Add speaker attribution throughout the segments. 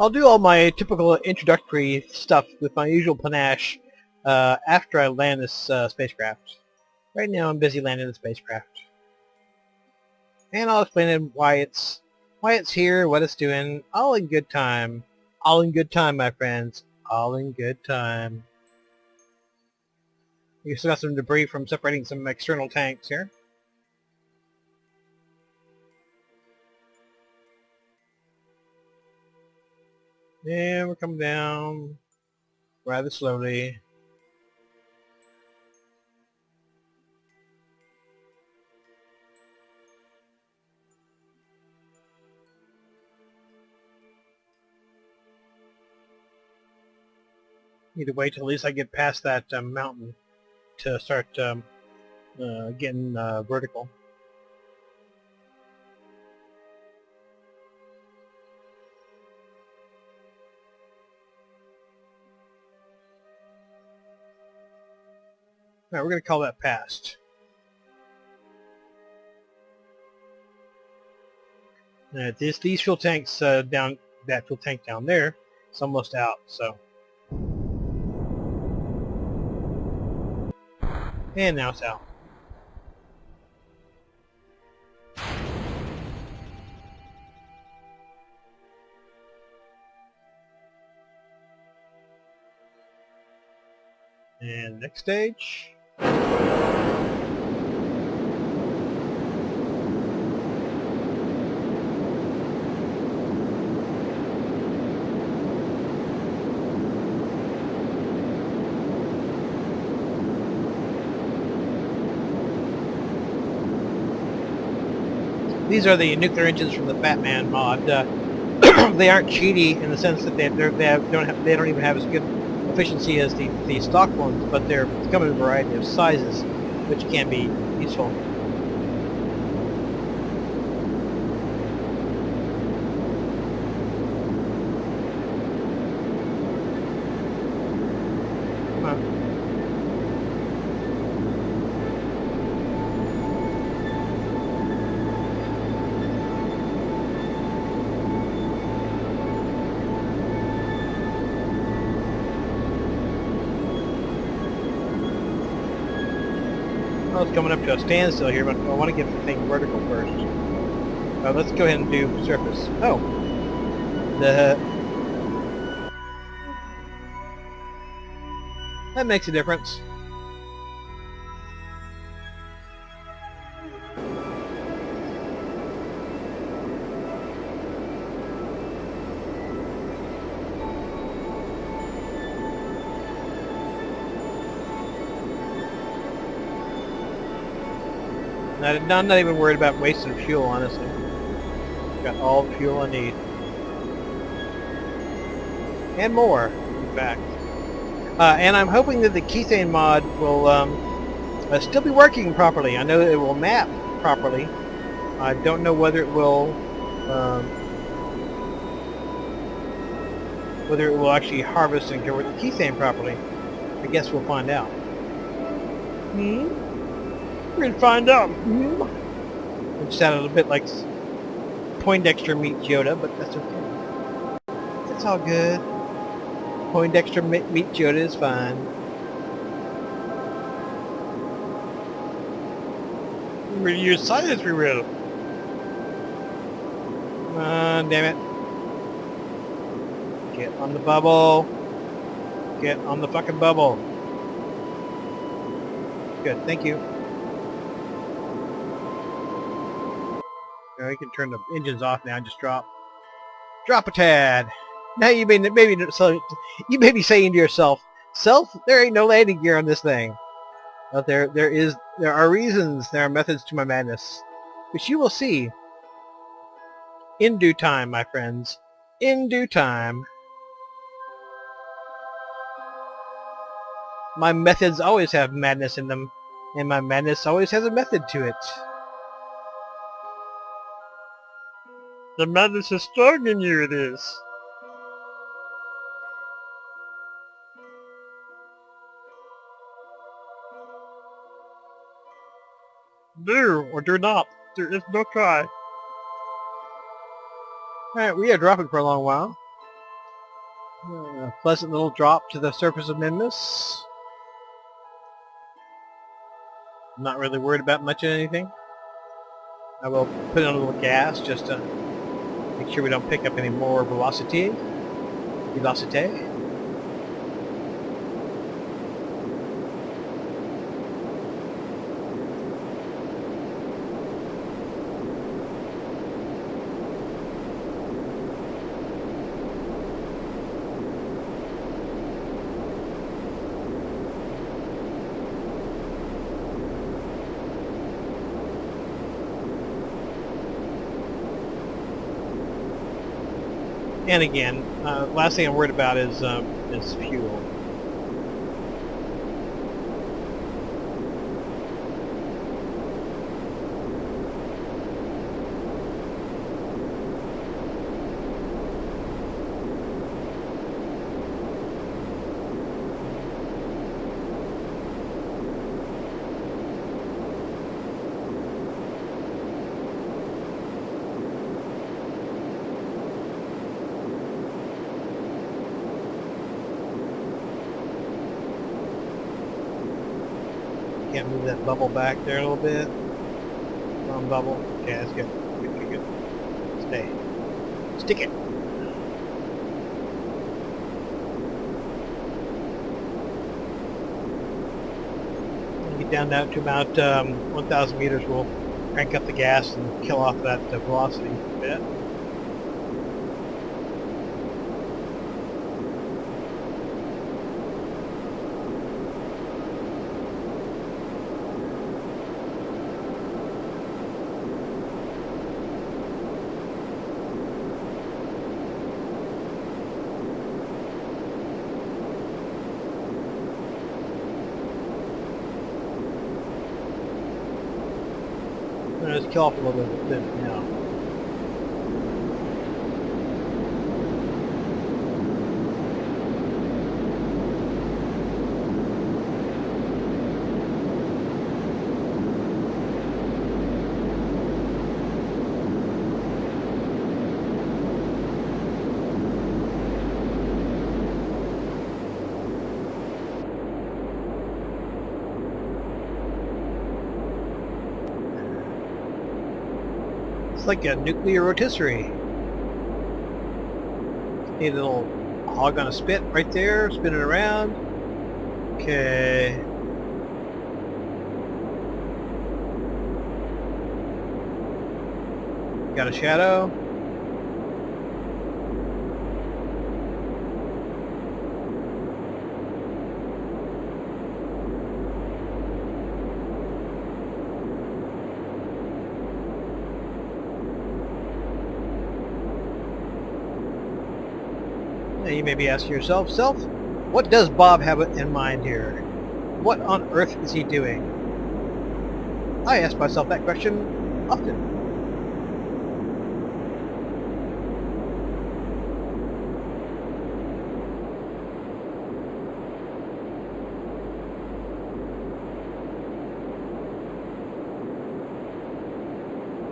Speaker 1: I'll do all my typical introductory stuff with my usual panache after I land this spacecraft. Right now I'm busy landing the spacecraft. And I'll explain why it's here, what it's doing, all in good time. All in good time, my friends. All in good time. We still got some debris from separating some external tanks here. And we're coming down rather slowly. Need to wait till at least I get past that mountain to start getting vertical. Alright, we're going to call that passed. These fuel tanks down, that fuel tank down there, it's almost out, so. And now it's out. And next stage. These are the nuclear engines from the FTmN mod. They aren't cheaty in the sense that they don't even have as good efficiency as the stock ones, but they're come in a variety of sizes, which can be useful. Come on. Well, it's coming up to a standstill here, but I want to get the thing vertical first. Let's go ahead and do surface. Oh! That makes a difference. I'm not even worried about wasting fuel, honestly. Got all the fuel I need. And more, in fact. And I'm hoping that the Kethane mod will still be working properly. I know that it will map properly. I don't know whether it will actually harvest and convert the Kethane properly. I guess we'll find out. We're gonna find out. It sounded a bit like Poindexter meets Yoda, but that's okay. It's all good. Poindexter meets Yoda is fine. We're gonna use science, we will. Come on, damn it. Get on the bubble. Get on the fucking bubble. Good, thank you. You can turn the engines off now and just drop a tad. Now you may be saying to yourself, Self, there ain't no landing gear on this thing. But there are reasons, there are methods to my madness, which you will see in due time, my friends. In due time. My methods always have madness in them, and my madness always has a method to it. The madness is strong in you, it is. Do or do not. There is no try. Alright, we are dropping for a long while. A pleasant little drop to the surface of Minmus. I'm not really worried about much of anything. I will put in a little gas just to make sure we don't pick up any more velocity. Velocity. And again, last thing I'm worried about is fuel. Can't move that bubble back there a little bit. Wrong bubble. Okay, that's good. Good. Stay. Stick it. When we get down to about 1,000 meters, we'll crank up the gas and kill off that velocity a bit. Let's kill off a little bit of it now. It's like a nuclear rotisserie. Need a little hog on a spit right there, spin it around. Okay. Got a shadow. Now you may be asking yourself, what does Bob have in mind here? What on earth is he doing? I ask myself that question often.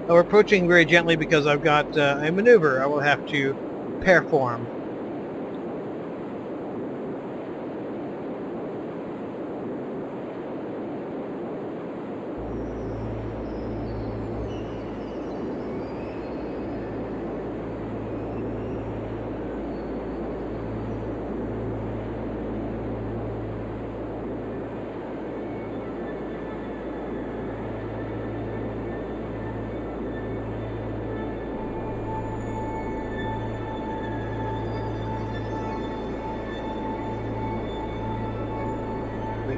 Speaker 1: We're approaching very gently because I've got a maneuver I will have to perform.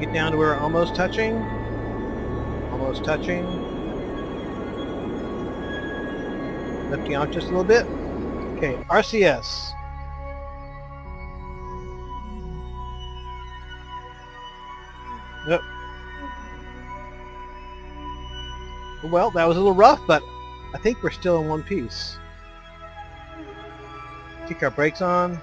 Speaker 1: get down to where we're almost touching. Almost touching. Lifting off just a little bit. Okay, RCS. Yep. Well, that was a little rough, but I think we're still in one piece. Keep our brakes on.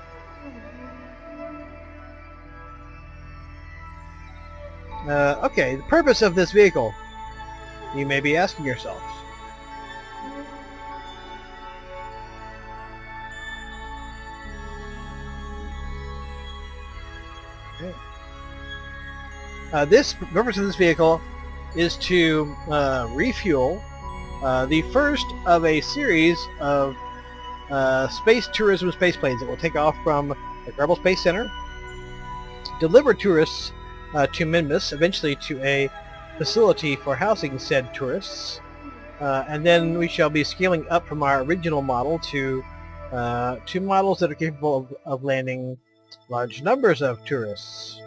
Speaker 1: Okay, the purpose of this vehicle, you may be asking yourselves. Okay. The purpose of this vehicle is to refuel the first of a series of space tourism spaceplanes that will take off from the Kerbal Space Center, deliver tourists to Minmus, eventually to a facility for housing said tourists, and then we shall be scaling up from our original model to models that are capable of landing large numbers of tourists.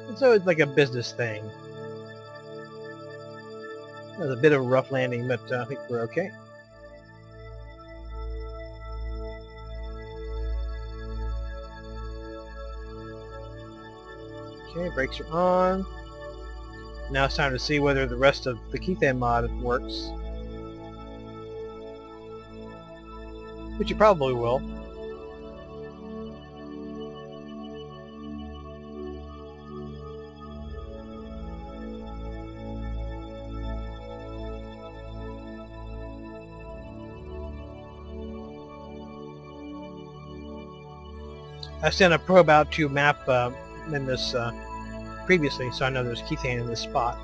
Speaker 1: And so it's like a business thing. It was a bit of a rough landing, but I think we're okay. Okay, brakes are on. Now it's time to see whether the rest of the Kethane mod works. Which it probably will. I sent a probe out to map Minmus previously, so I know there's Kethane in this spot.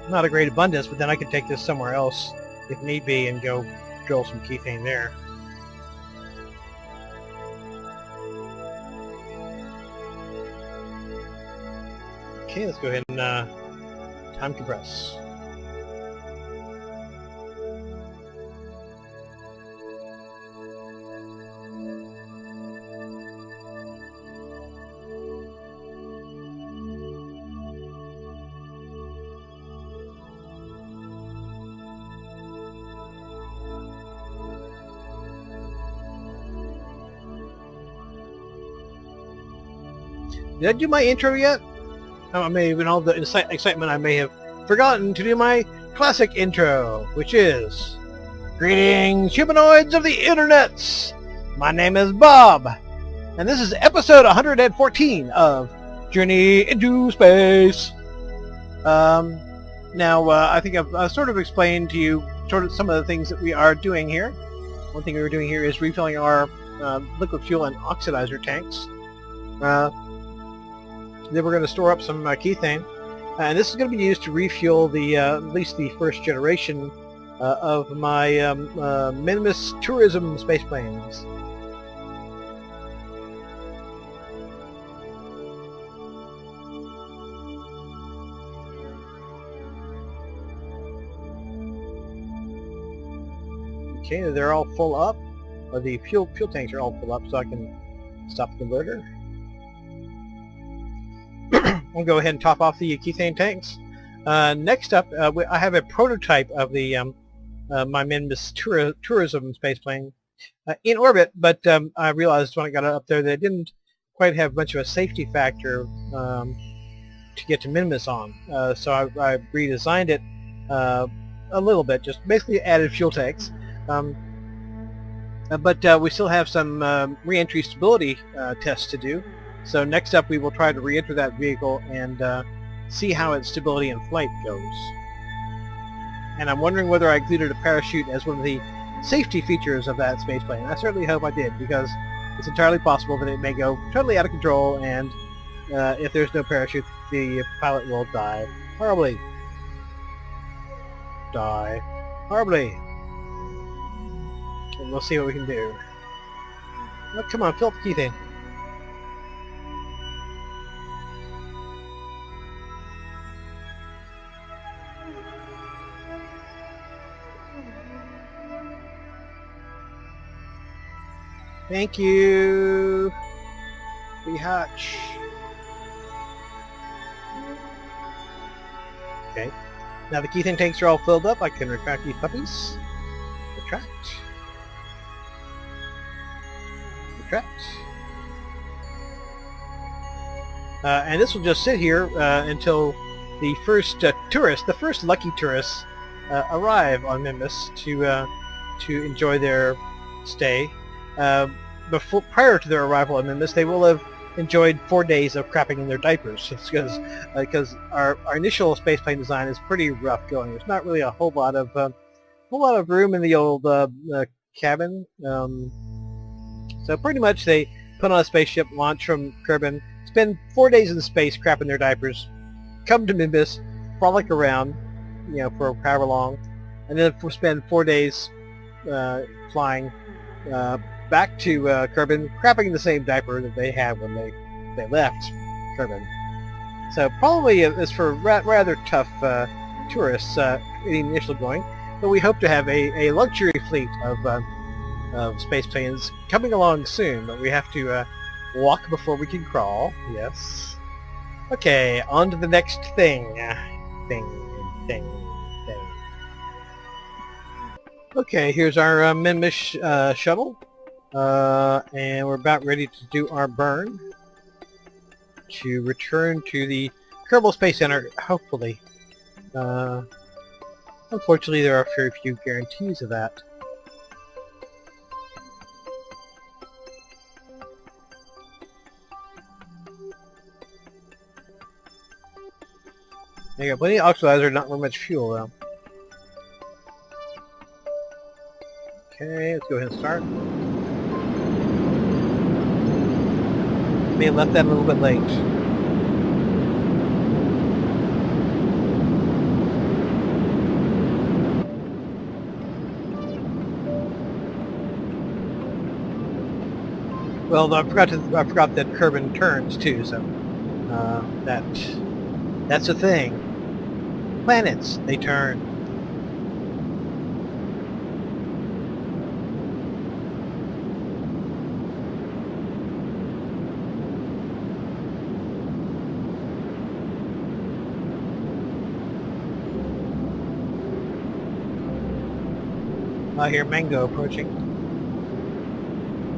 Speaker 1: Not a great abundance, but then I could take this somewhere else if need be and go drill some Kethane there. Okay, let's go ahead and time compress. Did I do my intro yet? I may have, in all the excitement, I may have forgotten to do my classic intro, which is, greetings, humanoids of the internets! My name is Bob, and this is episode 114 of Journey into Space. Now, I think I've sort of explained to you sort of some of the things that we are doing here. One thing we were doing here is refilling our liquid fuel and oxidizer tanks. Then we're going to store up some Kethane, and this is going to be used to refuel the at least the first generation of my Minmus tourism spaceplanes. Okay, they're all full up. The fuel tanks are all full up, so I can stop the converter. We'll go ahead and top off the Kethane tanks. Next up, I have a prototype of the my Minmus tourism spaceplane in orbit, but I realized when I got it up there that it didn't quite have much of a safety factor to get to Minmus on. So I redesigned it a little bit, just basically added fuel tanks. But we still have some re-entry stability tests to do. So next up we will try to re-enter that vehicle and see how its stability in flight goes. And I'm wondering whether I included a parachute as one of the safety features of that spaceplane. I certainly hope I did, because it's entirely possible that it may go totally out of control, and if there's no parachute, the pilot will die horribly. Die horribly. And we'll see what we can do. Oh, come on, fill up the Kethane. Thank you. the hatch. Okay. Now the Kethane tanks are all filled up. I can retract these puppies. Retract. Retract. And this will just sit here until the first tourists, the first lucky tourists, arrive on Minmus to enjoy their stay. Prior to their arrival on Minmus, they will have enjoyed 4 days of crapping in their diapers, because our initial spaceplane design is pretty rough going. There's not really a whole lot of room in the old cabin. So pretty much they put on a spaceship, launch from Kerbal, spend 4 days in space crapping their diapers, come to Minmus, frolic around, for however long, and then spend 4 days flying back to Kerbal, crapping in the same diaper that they had when they left Kerbal. So probably it's for rather tough tourists in the initial going, but we hope to have a luxury fleet of space planes coming along soon, but we have to walk before we can crawl. Yes. Okay, on to the next thing. Thing. Okay, here's our Minmus shuttle, and we're about ready to do our burn to return to the Kerbal Space Center, hopefully. Unfortunately, there are very few guarantees of that. They got plenty of oxidizer, not very much fuel though. Okay, let's go ahead and start. May have left that a little bit late. Well, I forgot that Kerbal turns too, so that's a thing. Planets, they turn. I hear Mango approaching.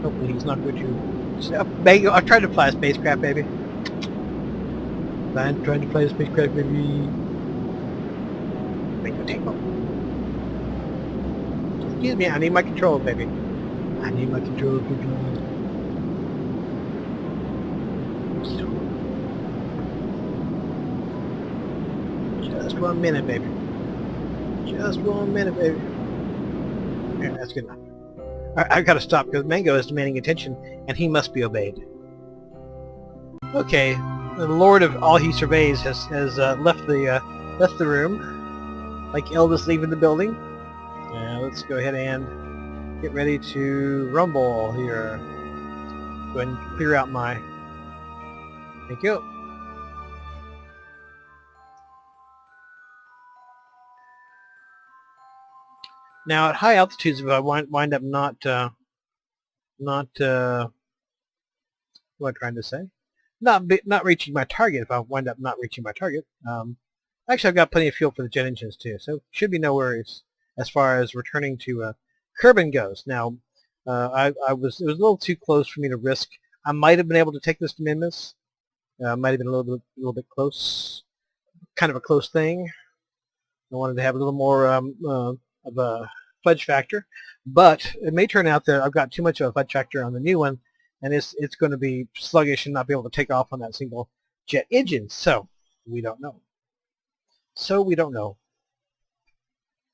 Speaker 1: Hopefully he's not going to... Mango, I'm trying to fly a spacecraft, baby. I'm trying to fly a spacecraft, baby. Mango tango. Excuse me, I need my control, baby. I need my control, baby. Just 1 minute, baby. Just 1 minute, baby. Yeah, that's good enough. I've got to stop because Mango is demanding attention, and he must be obeyed. Okay, the Lord of all he surveys has left the room, like Elvis leaving the building. Let's go ahead and get ready to rumble here. Go ahead and clear out my... Thank you. Now at high altitudes, if I wind up not what am I trying to say? Not reaching my target. If I wind up not reaching my target, actually I've got plenty of fuel for the jet engines too, so should be no worries as far as returning to Kerbal goes. Now, it was a little too close for me to risk. I might have been able to take this to Minmus. Might have been a little bit close, kind of a close thing. I wanted to have a little more of a fudge factor, but it may turn out that I've got too much of a fudge factor on the new one, and it's going to be sluggish and not be able to take off on that single jet engine. So we don't know. So we don't know.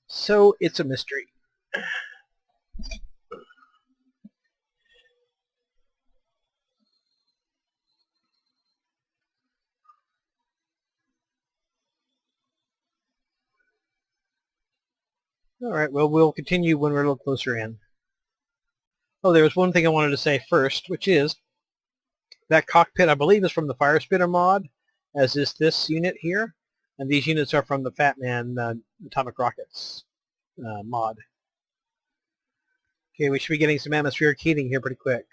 Speaker 1: So it's a mystery. All right, well, we'll continue when we're a little closer in. Oh, there was one thing I wanted to say first, which is that cockpit, I believe, is from the Firespitter mod, as is this unit here. And these units are from the FTmN Atomic Rockets mod. Okay, we should be getting some atmospheric heating here pretty quick.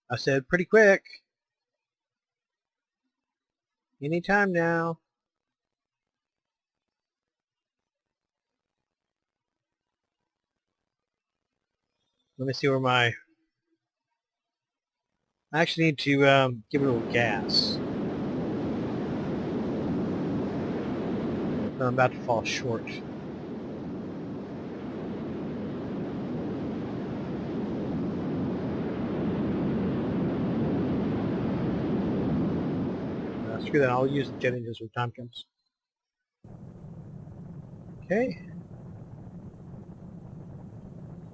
Speaker 1: I said pretty quick. Anytime now. Let me see where my... I actually need to give it a little gas. I'm about to fall short. Screw that, I'll use the jet engines when time comes. Okay.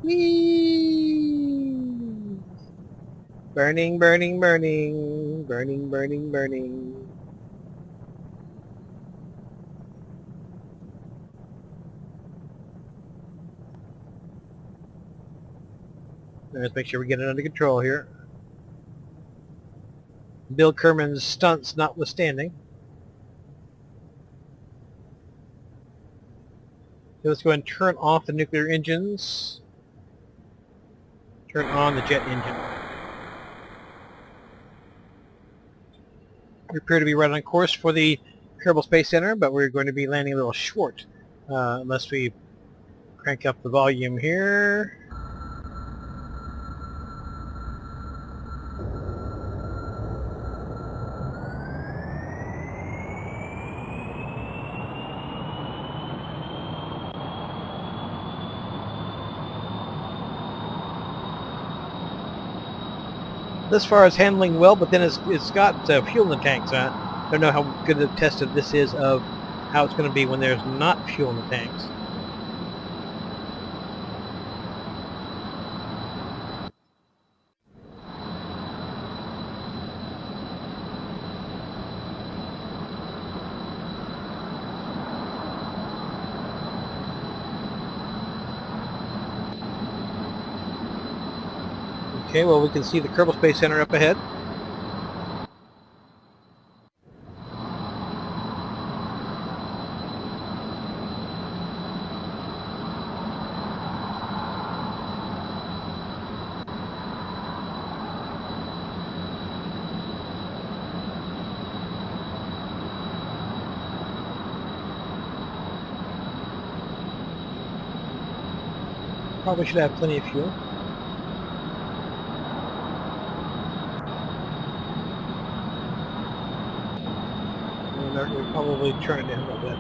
Speaker 1: Whee! Burning, burning, burning. Burning, burning, burning. Let's make sure we get it under control here. Bill Kerman's stunts notwithstanding. So let's go ahead and turn off the nuclear engines. Turn on the jet engine. We appear to be right on course for the Kerbal Space Center, but we're going to be landing a little short unless we crank up the volume here. This far is handling well, but then it's got fuel in the tanks. I don't know how good a test of this is of how it's going to be when there's not fuel in the tanks. Okay, well we can see the Kerbal Space Center up ahead. Probably should have plenty of fuel. We're probably turning down a little bit.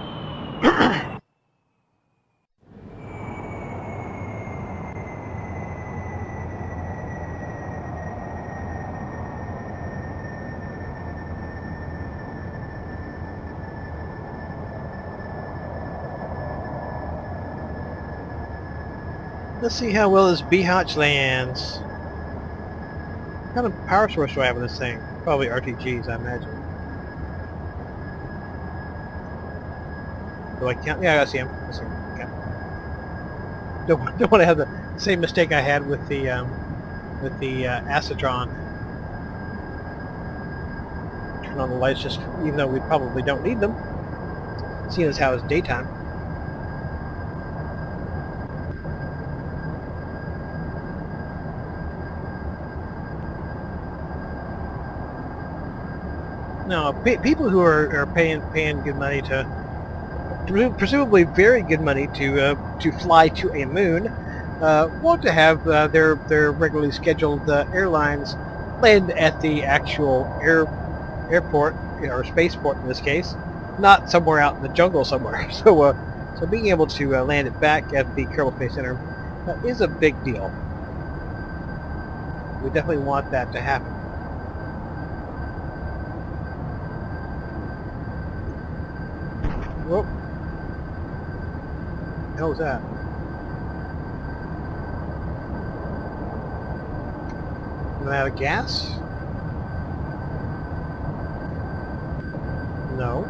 Speaker 1: Let's see how well this B-Hatch lands. What kind of power source do I have in this thing? Probably RTGs, I imagine. Do I count? Yeah, I see him. I see him. Okay. Don't want to have the same mistake I had with the acetron. Turn on the lights, just even though we probably don't need them, seeing as how it's daytime. No, people who are paying good money to, presumably very good money to fly to a moon, want to have their regularly scheduled airlines land at the actual airport, or spaceport in this case, not somewhere out in the jungle somewhere. So being able to land it back at the Kerbal Space Center is a big deal. We definitely want that to happen. Whoop. What the hell was that? Am I out of gas? No.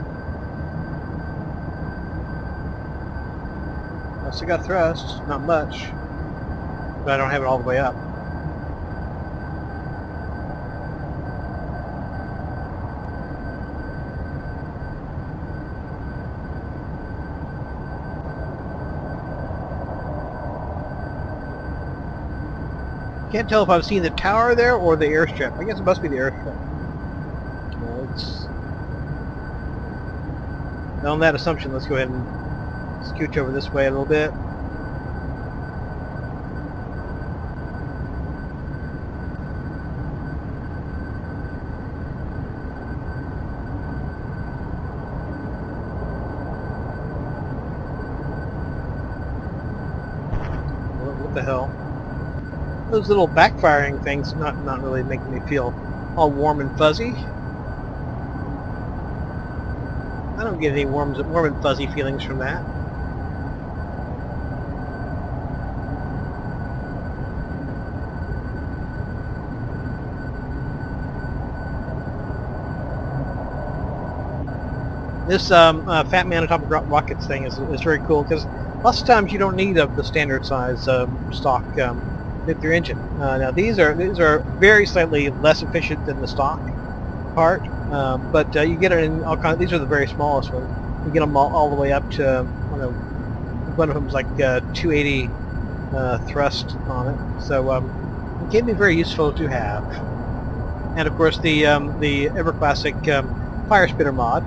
Speaker 1: I still got thrust, not much, but I don't have it all the way up. Can't tell if I'm seeing the tower there or the airstrip. I guess it must be the airstrip. On that assumption, let's go ahead and scooch over this way a little bit. What the hell? Those little backfiring things not really making me feel all warm and fuzzy. I don't get any warm and fuzzy feelings from that. This FTmN Atomic Rockets thing is very cool because lots of times you don't need the standard size stock nuclear engine. Now these are very slightly less efficient than the stock part, but you get it in all kinds. These are the very smallest ones. You get them all the way up to one of them's like 280 thrust on it. So it can be very useful to have. And of course the ever classic Firespitter mod,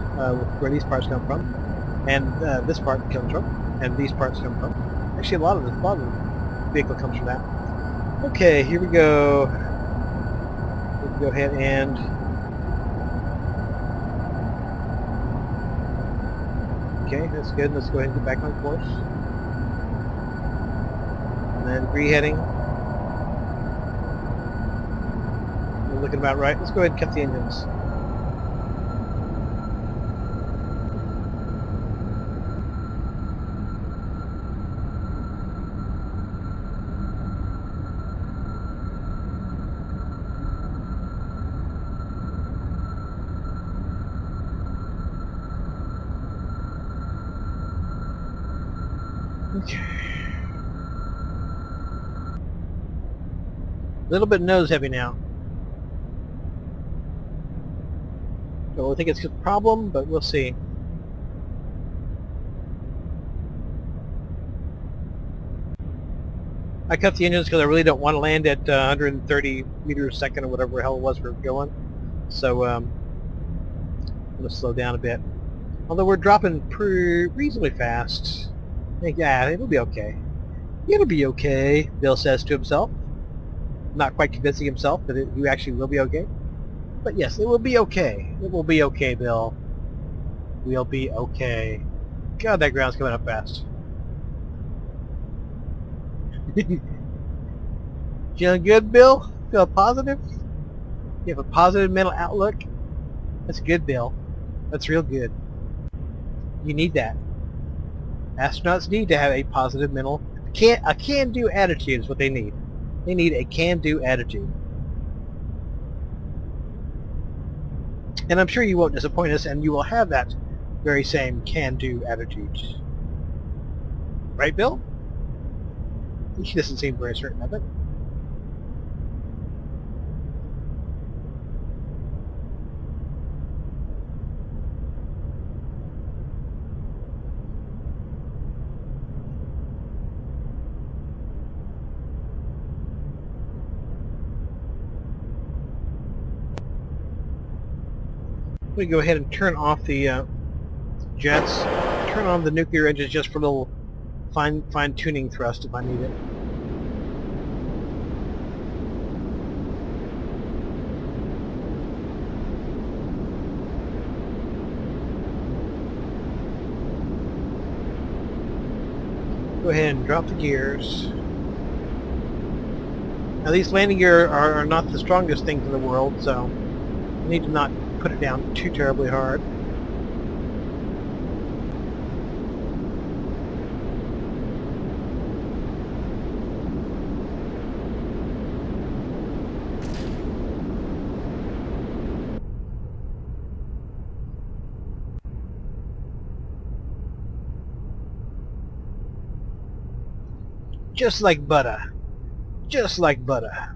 Speaker 1: where these parts come from, and this part comes from, and these parts come from. Actually, a lot of the vehicle comes from that. Okay, here we go. We'll go ahead and okay, that's good. Let's go ahead and get back on course. And then re-heading. We're looking about right. Let's go ahead and cut the engines. Okay. A little bit nose heavy now. So I think it's a problem, but we'll see. I cut the engines because I really don't want to land at 130 meters a second or whatever the hell it was we're going. So I'm going to slow down a bit. Although we're dropping reasonably fast. Yeah, it'll be okay. It'll be okay, Bill says to himself. Not quite convincing himself that he actually will be okay. But yes, it will be okay. It will be okay, Bill. We'll be okay. God, that ground's coming up fast. Feeling good, Bill? Feel positive? You have a positive mental outlook? That's good, Bill. That's real good. You need that. Astronauts need to have a positive mental... A can-do attitude is what they need. They need a can-do attitude. And I'm sure you won't disappoint us, and you will have that very same can-do attitude. Right, Bill? He doesn't seem very certain of it. We go ahead and turn off the jets, turn on the nuclear engines just for a little fine-tuning thrust if I need it. Go ahead and drop the gears. Now these landing gear are not the strongest things in the world, so you need to not put it down too terribly hard. Just like butter. Just like butter.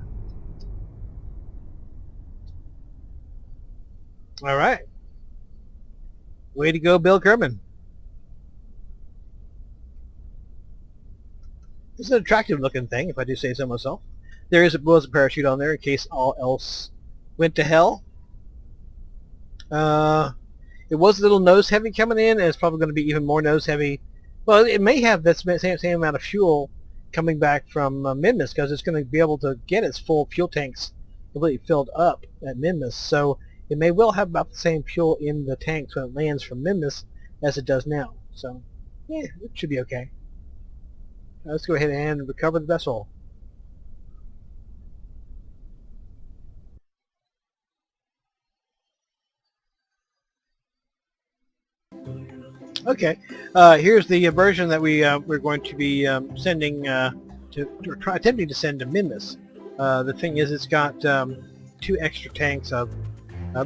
Speaker 1: All right. Way to go, Bill Kerman. This is an attractive looking thing, if I do say so myself. There was a parachute on there in case all else went to hell. It was a little nose heavy coming in, and it's probably going to be even more nose heavy. Well, it may have that same amount of fuel coming back from Minmus, because it's going to be able to get its full fuel tanks completely filled up at Minmus. So it may well have about the same fuel in the tanks when it lands from Minmus as it does now. So yeah, it should be okay. Let's go ahead and recover the vessel. Okay, here's the version that we're going to be sending attempting to send to Minmus. The thing is, it's got 2 extra tanks of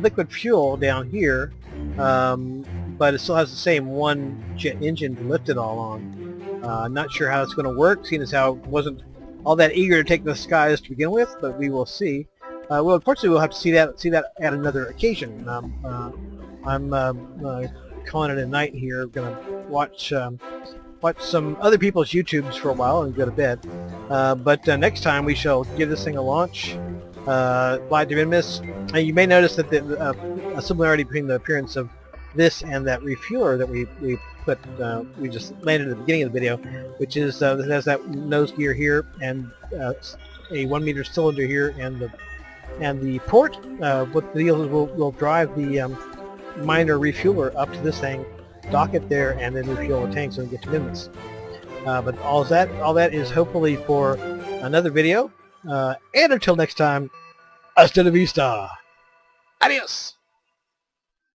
Speaker 1: liquid fuel down here, but it still has the same 1 jet engine to lift it all on. I'm not sure how it's going to work, seeing as how it wasn't all that eager to take the skies to begin with, but we will see. Well, unfortunately, we'll have to see that at another occasion. I'm calling it a night here. I'm gonna watch some other people's YouTubes for a while and go to bed. But next time we shall give this thing a launch, fly to Minmus. And you may notice that a similarity between the appearance of this and that refueler that we just landed at the beginning of the video, which is it has that nose gear here and a 1 meter cylinder here, and the port. What the deal is, we'll drive the minor refueler up to this thing, dock it there, and then refuel the tanks and get to Minmus. But all that is hopefully for another video. And until next time, hasta la vista. Adios!